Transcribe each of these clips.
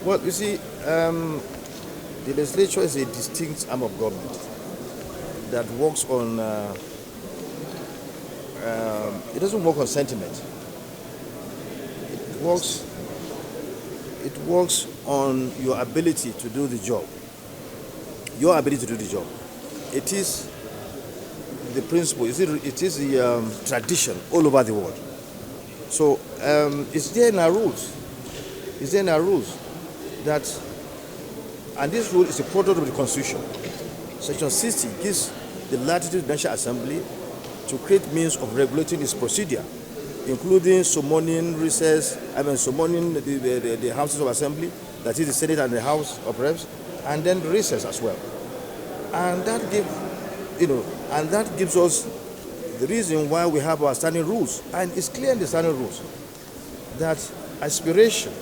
Well, you see, the legislature is a distinct arm of government that works on, it doesn't work on sentiment. It works, it works on your ability to do the job. Your ability to do the job. It is the principle, it is the tradition all over the world. So it's there in our rules. It's there in our rules that, and this rule is a product of the Constitution. Section 60 gives the latitude to the National Assembly to create means of regulating its procedure, including summoning summoning the houses of assembly, that is the Senate and the House of Reps, and then recess as well. And that gives us the reason why we have our standing rules. And it's clear in the standing rules that aspiration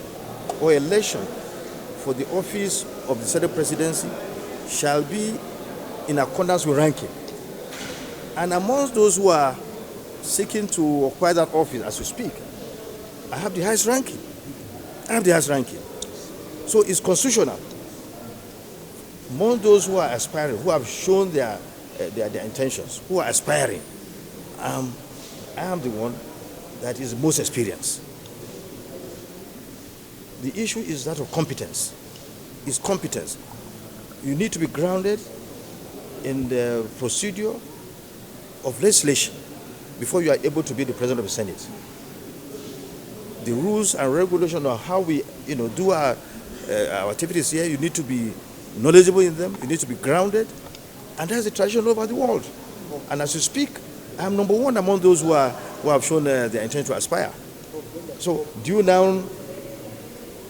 or election for the office of the Senate Presidency shall be in accordance with ranking. And amongst those who are seeking to acquire that office as we speak, I have the highest ranking. So it's constitutional. Among those who are aspiring, who have shown their intentions, who are aspiring, I am the one that is most experienced. The issue is that of competence. It's competence. You need to be grounded in the procedure of legislation before you are able to be the president of the Senate. The rules and regulations on how we do our activities here, you need to be knowledgeable in them, you need to be grounded, and that's the tradition all over the world. And as you speak, I'm number one among those who have shown their intent to aspire. So do you now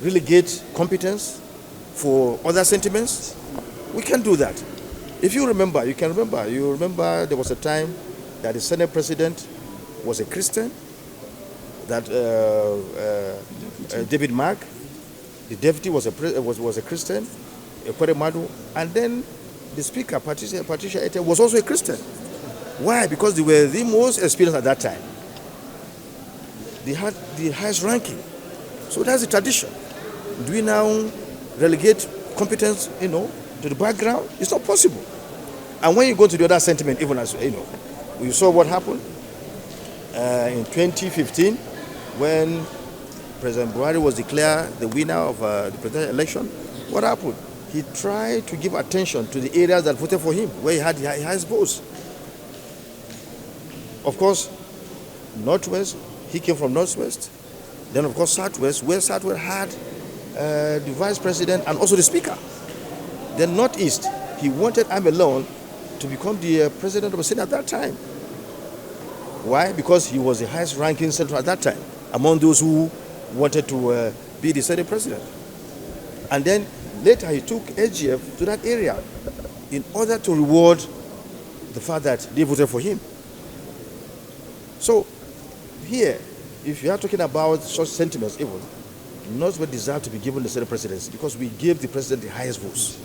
relegate competence for other sentiments? We can do that. If you remember, you remember there was a time that the Senate President was a Christian, that David Mark, the deputy was a Christian, and then the Speaker, Patricia Ete, was also a Christian. Why? Because they were the most experienced at that time. They had the highest ranking. So that's the tradition. Do we now relegate competence, to the background? It's not possible. And when you go to the other sentiment, even as you saw what happened in 2015 when President Buhari was declared the winner of the presidential election. What happened? He tried to give attention to the areas that voted for him, where he had the highest votes. Of course, Northwest, he came from Northwest. Then, of course, Southwest, where Southwest had the Vice President and also the Speaker. Then Northeast, he wanted him alone to become the President of the Senate at that time. Why? Because he was the highest ranking senator at that time, among those who wanted to be the Senate President. And then later he took SGF to that area in order to reward the fact that they voted for him. So here, if you are talking about such sentiments, even Northwest deserve to be given the Senate Presidency because we gave the President the highest votes.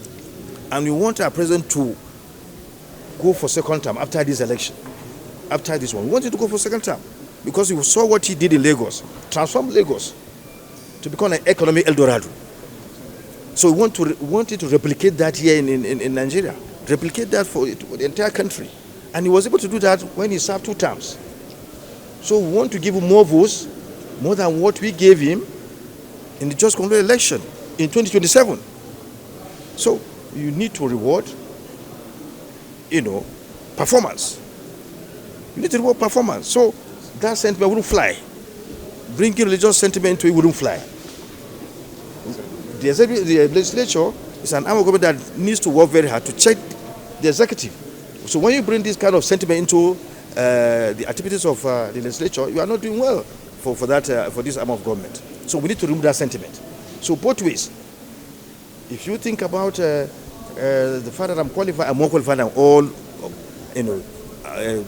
And we want our President to go for second term after this election, after this one. We want him to go for second term because we saw what he did in Lagos, transformed Lagos to become an economic El Dorado. So we wanted to replicate that here in Nigeria, replicate that for the entire country. And he was able to do that when he served 2 terms. So we want to give him more votes, more than what we gave him in the just concluded election in 2027. So you need to reward, performance. You need to reward performance. So that sentiment wouldn't fly. Bringing religious sentiment to it wouldn't fly. The legislature is an arm of government that needs to work very hard to check the executive. So when you bring this kind of sentiment into the activities of the legislature, you are not doing well for this arm of government. So we need to remove that sentiment. So both ways. If you think about the fact that I'm qualified, I'm more qualified than all,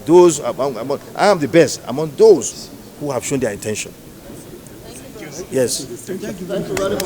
those I am the best among those who have shown their intention. Yes. Thank you very much.